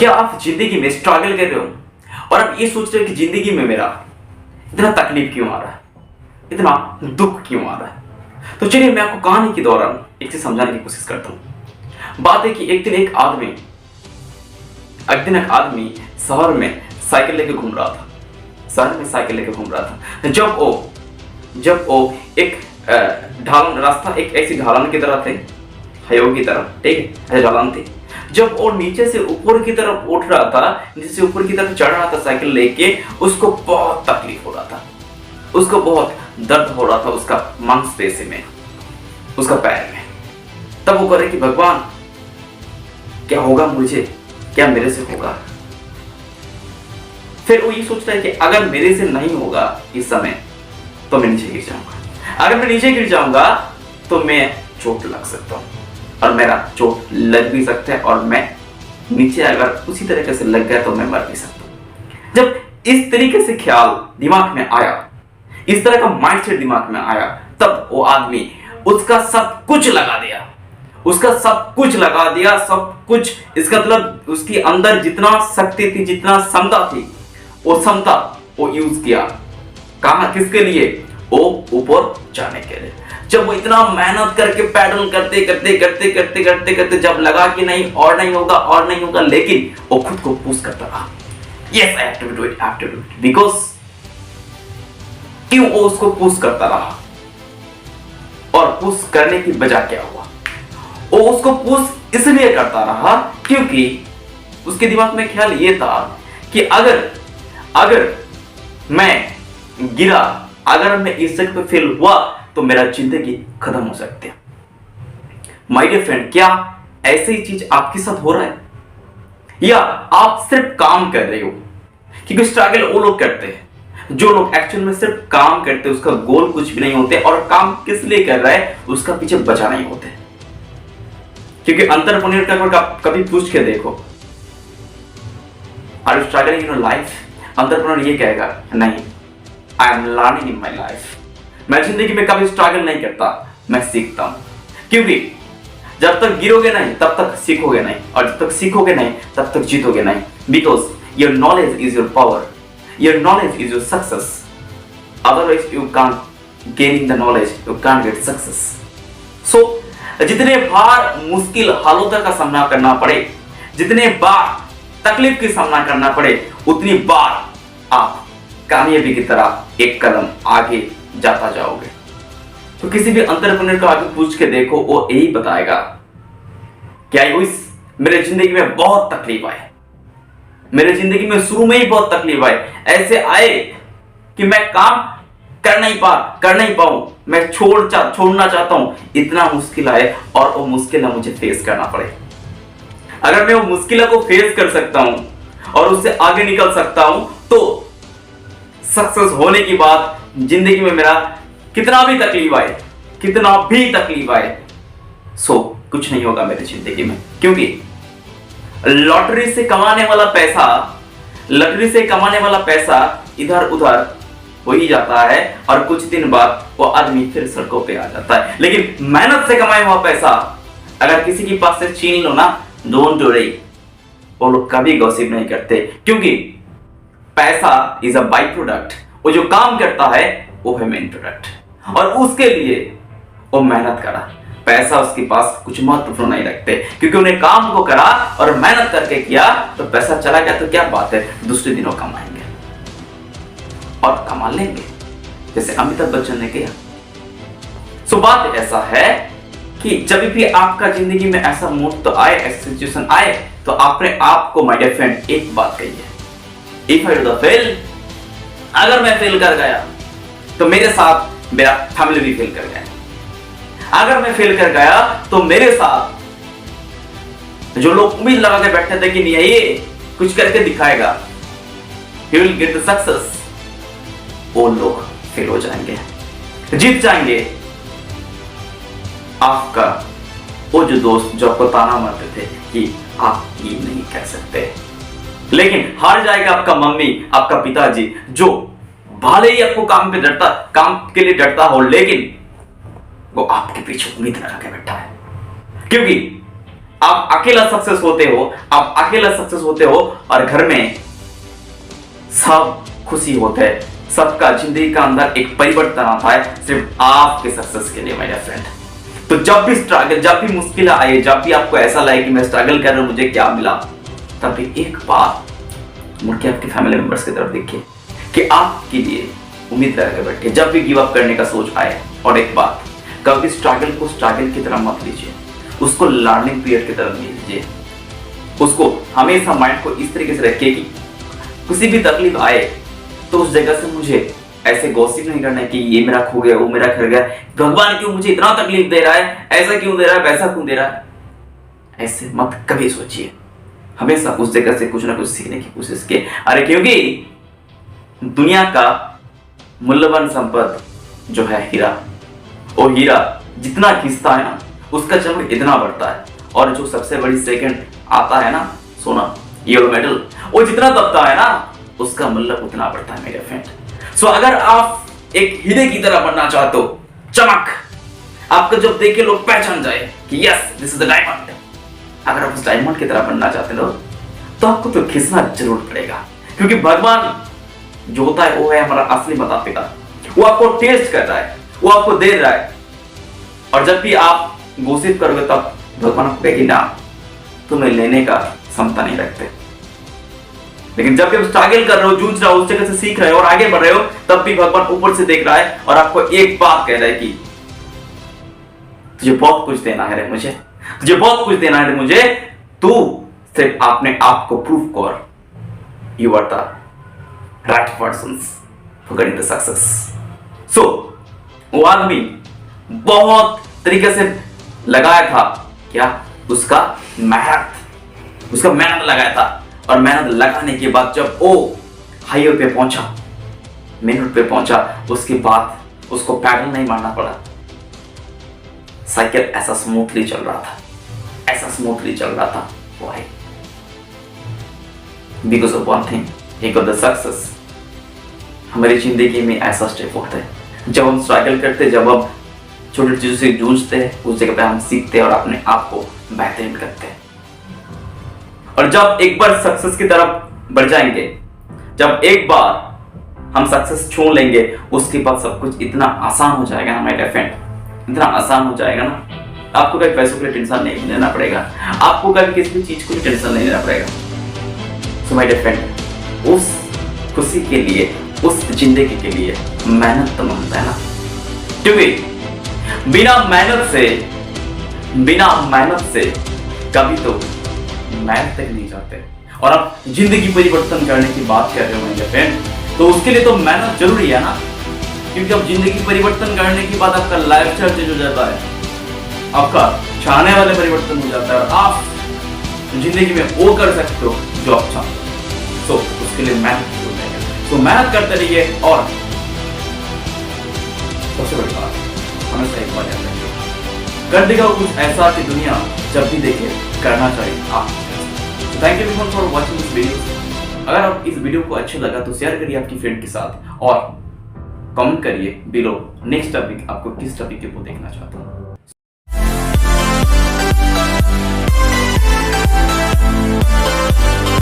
क्या आप जिंदगी में स्ट्रगल कर रहे हो और आप ये सोच रहे हो कि जिंदगी में मेरा इतना तकलीफ क्यों आ रहा है, इतना दुख क्यों आ रहा है? तो चलिए मैं आपको कहानी के दौरान एक चीज समझाने की कोशिश करता हूं। बात है कि एक दिन एक आदमी शहर में साइकिल लेके घूम रहा था। जब वो एक ढलान रास्ता, एक ऐसी ढलान की तरह थे, हाईवे की तरह, ठीक है, ऐसी ढलान थी। जब वो नीचे से ऊपर की तरफ उठ रहा था, नीचे से ऊपर की तरफ चढ़ रहा था साइकिल लेके, उसको बहुत तकलीफ हो रहा था, उसको बहुत दर्द हो रहा था उसका मांसपेशी में, उसका पैर में। तब वो करे कि भगवान क्या होगा मुझे, क्या मेरे से होगा? फिर वो ये सोचता है कि अगर मेरे से नहीं होगा इस समय तो मैं नीचे गिर जाऊंगा, अगर मैं नीचे गिर जाऊंगा तो मैं चोट लग सकता हूं, और मेरा चोट लग भी सकता है, और मैं नीचे अगर उसी तरीके से लग गया तो मैं मर भी सकता हूं। जब इस तरीके से ख्याल दिमाग में आया, इस तरह का माइंडसेट दिमाग में आया, तब वो आदमी उसका सब कुछ लगा दिया, सब कुछ। इसका मतलब उसके अंदर जितना शक्ति थी, जितना क्षमता थी, वो क्षमता वो यूज किया। कहां, किसके लिए? वो ऊपर जाने के लिए। जब वो इतना मेहनत करके पैडल करते जब लगा कि नहीं और नहीं होगा, लेकिन वो खुद को पुश करता रहा। Yes, I have to do it, because क्यों वो उसको पुश करता रहा, और पुश करने की वजह क्या हुआ? वो उसको पुश इसलिए करता रहा क्योंकि उसके दिमाग में ख्याल ये था कि अगर मैं गिरा, अगर मैं इस जगह पे फेल हुआ तो मेरा जिंदगी खत्म हो सकती है। माय डियर फ्रेंड, क्या ऐसी चीज आपके साथ हो रहा है, या आप सिर्फ काम कर रहे हो? क्योंकि स्ट्रगल वो लोग करते हैं जो लोग एक्चुअल में सिर्फ काम करते हैं, उसका गोल कुछ भी नहीं होते, और काम किस लिए कर रहा है उसका पीछे बचा नहीं होते। क्योंकि एंटरप्रेन्योर का कभी पूछ के देखो, are you struggling in your life? Entrepreneur ये कहेगा नहीं, I am learning in my life. मैं जिंदगी में कभी स्ट्रगल नहीं करता, मैं सीखता हूं। क्योंकि जब तक गिरोगे नहीं तब तक सीखोगे नहीं, और जब तक सीखोगे नहीं तब तक जीतोगे नहीं। Because your knowledge is your power, your knowledge is your success. Otherwise you can't gaining the knowledge, you can't get success. So जितने बार मुश्किल हालातों का सामना करना पड़े, जितने बार तकलीफ की सामना करना पड़े, उतनी बार आप कामयाबी की तरह एक कदम आगे जाता जाओगे। तो किसी भी एंटरप्रेन्योर को आगे पूछ के देखो, वो यही बताएगा क्या मेरे जिंदगी में बहुत तकलीफ आए, मेरे जिंदगी में शुरू में ही बहुत तकलीफ आए, ऐसे आए कि मैं काम कर नहीं पाऊं, मैं छोड़ना चाहता हूं, इतना मुश्किल आए, और वो मुश्किल मुझे फेस करना पड़े। अगर मैं वो मुश्किलों को फेस कर सकता हूं और उससे आगे निकल सकता हूं, तो सक्सेस होने की बात जिंदगी में मेरा कितना भी तकलीफ आए, सो कुछ नहीं होगा मेरी जिंदगी में। क्योंकि लॉटरी से कमाने वाला पैसा इधर उधर हो ही जाता है, और कुछ दिन बाद वो आदमी फिर सड़कों पे आ जाता है। लेकिन मेहनत से कमाया हुआ पैसा अगर किसी के पास से छीन लो ना, डोंट वरी, वो लोग कभी गॉसिप नहीं करते, क्योंकि पैसा इज अ बाई प्रोडक्ट। वो जो काम करता है वो है मेन प्रोडक्ट, और उसके लिए वो मेहनत करा। पैसा उसके पास कुछ महत्वपूर्ण नहीं रखते, क्योंकि उन्हें काम को करा और मेहनत करके किया, तो पैसा चला गया तो क्या बात है, दूसरे दिनों कमाएंगे और कमा लेंगे, जैसे अमिताभ बच्चन ने किया। सो बात ऐसा है कि जब भी आपका जिंदगी में ऐसा मूड तो आए, ऐसी सिचुएशन आए, तो आपने आपको माय डियर फ्रेंड एक बात कही है, इफ आई डू फेल, अगर मैं फेल कर गया तो मेरे साथ मेरा फैमिली भी फेल कर गया। अगर मैं फेल कर गया तो मेरे साथ जो लोग उम्मीद लगा के बैठे थे कि नहीं ये कुछ करके दिखाएगा, he will get the success, वो लोग फेल हो जाएंगे, जीत जाएंगे। आपका वो जो दोस्त जो आपको ताना मारते थे कि आप ये नहीं कह सकते, लेकिन हार जाएगा आपका मम्मी, आपका पिताजी, जो भले ही आपको काम के लिए डरता हो, लेकिन वो आपके पीछे उम्मीद लगा के बैठा है। क्योंकि आप अकेला सक्सेस होते हो, आप अकेला सक्सेस होते हो और घर में सब खुशी होते हैं, सबका जिंदगी का अंदर एक परिवर्तन आता है सिर्फ आपके सक्सेस के लिए मेरे फ्रेंड। तो जब भी स्ट्रगल, जब भी मुश्किल आए, जब भी आपको ऐसा लगे कि मैं स्ट्रगल कर रहा हूं, मुझे क्या मिला, तभी एक बार मुड़ के आपके फैमिली मेंबर्स की तरफ देखिए कि आपके लिए उम्मीद रह बैठे जब भी गिव अप करने का सोच आए। और एक बात, कभी स्ट्रगल को स्ट्रगल की तरह मत लीजिए, उसको लर्निंग पीरियड की तरह लीजिए। उसको हमेशा माइंड को इस तरीके से रखिए कि किसी भी तकलीफ आए तो उस जगह से मुझे ऐसे गॉसिप नहीं करना है कि ये मेरा खो गया, वो मेरा खो गया, भगवान क्यों मुझे इतना तकलीफ दे रहा है, ऐसा क्यों दे रहा है, वैसा क्यों दे रहा है। ऐसे मत कभी सोचिए, हमेशा उस जगह से कुछ ना कुछ सीखने की कोशिश कीजिए। अरे क्योंकि दुनिया का मूल्यवान संपत्ति जो है हीरा, वो हीरा जितना खींचता है ना उसका चमक इतना बढ़ता है, और जो सबसे बड़ी सेकंड आता है ना सोना, येलो मेटल, वो जितना दबता है ना उसका मूल्य उतना बढ़ता है मेरे फ्रेंड। सो अगर आप एक हीरे की तरह बनना चाहते हो, चमक आपको जब देखे लोग पहचान जाए कि yes this is the diamond, अगर आप उस डायमंड की तरह बनना चाहते हो तो आपको तो खींचना जरूर पड़ेगा, क्योंकि भगवान जो होता है वो है हमारा असली माता पिता। वो आपको टेस्ट कर रहा है, वो आपको दे रहा है, और जब भी आप घोषित करोगे तब भगवान आपको कहेगी ना तुम्हें लेने का क्षमता नहीं रखते। लेकिन जब भी आप स्ट्रगल कर रहे हो, जूझ रहे हो, उस जगह से सीख रहे हो और आगे बढ़ रहे हो, तब भी भगवान ऊपर से देख रहा है और आपको एक बात कह रहा है कि तुझे बहुत कुछ देना है रे मुझे, तुझे बहुत कुछ देना है रे मुझे, तू सिर्फ अपने आप को प्रूव कर, you are the right person for getting the success. So वो आदमी बहुत तरीके से लगाया था क्या, उसका मेहनत लगाया था, और मेहनत लगाने के बाद जब वो हाईवे पे पहुंचा, मेन रोड पे पहुंचा, उसके बाद उसको पैडल नहीं मारना पड़ा, साइकिल ऐसा स्मूथली चल रहा था, ऐसा स्मूथली चल रहा था। Why? Because of one thing, he got the success. हमारी जिंदगी में ऐसा स्टेप होता है जब हम स्ट्रगल करते, जब हम छोटी चीजों से जूझते हैं, उस जगह पे हम सीखते हैं और अपने आप को बेहतरीन करते हैं। और जब एक बार सक्सेस की तरफ बढ़ जाएंगे, जब एक बार हम सक्सेस छू लेंगे, उसके बाद सब कुछ इतना आसान हो जाएगा ना मेरे फ्रेंड, इतना आसान हो जाएगा ना, आपको कभी पैसों के लिए टेंशन नहीं लेना पड़ेगा, आपको कभी किसी भी चीज को टेंशन नहीं लेना पड़ेगा। सो माय डियर फ्रेंड, उस खुशी के लिए, उस जिंदगी के लिए मेहनत तो मांगता है ना, क्योंकि बिना मेहनत से कभी तो मेहनत तक नहीं जाते। और आप जिंदगी परिवर्तन करने की बात कर रहे हो मेरे फ्रेंड, तो उसके लिए तो मेहनत जरूरी है ना, क्योंकि अब जिंदगी परिवर्तन करने के बाद आपका लाइफ स्टाइल चेंज हो जाता है, आपका चाहने वाले परिवर्तन हो जाता है, और आप जिंदगी में वो कर सकते हो जो आप चाहते हो। तो उसके लिए मेहनत जरूर है, तो मेहनत करते रहिए। और सबसे बड़ी बात, हमेशा एक बात याद रखिए, कर देगा कुछ ऐसा कि दुनिया जब भी देखे करना चाहिए आप। Thank you everyone for watching this video. अगर आप इस वीडियो को अच्छा लगा तो शेयर करिए आपकी फ्रेंड के साथ, और कमेंट करिए बिलो नेक्स्ट टॉपिक, आपको किस टॉपिक के ऊपर देखना चाहते हो।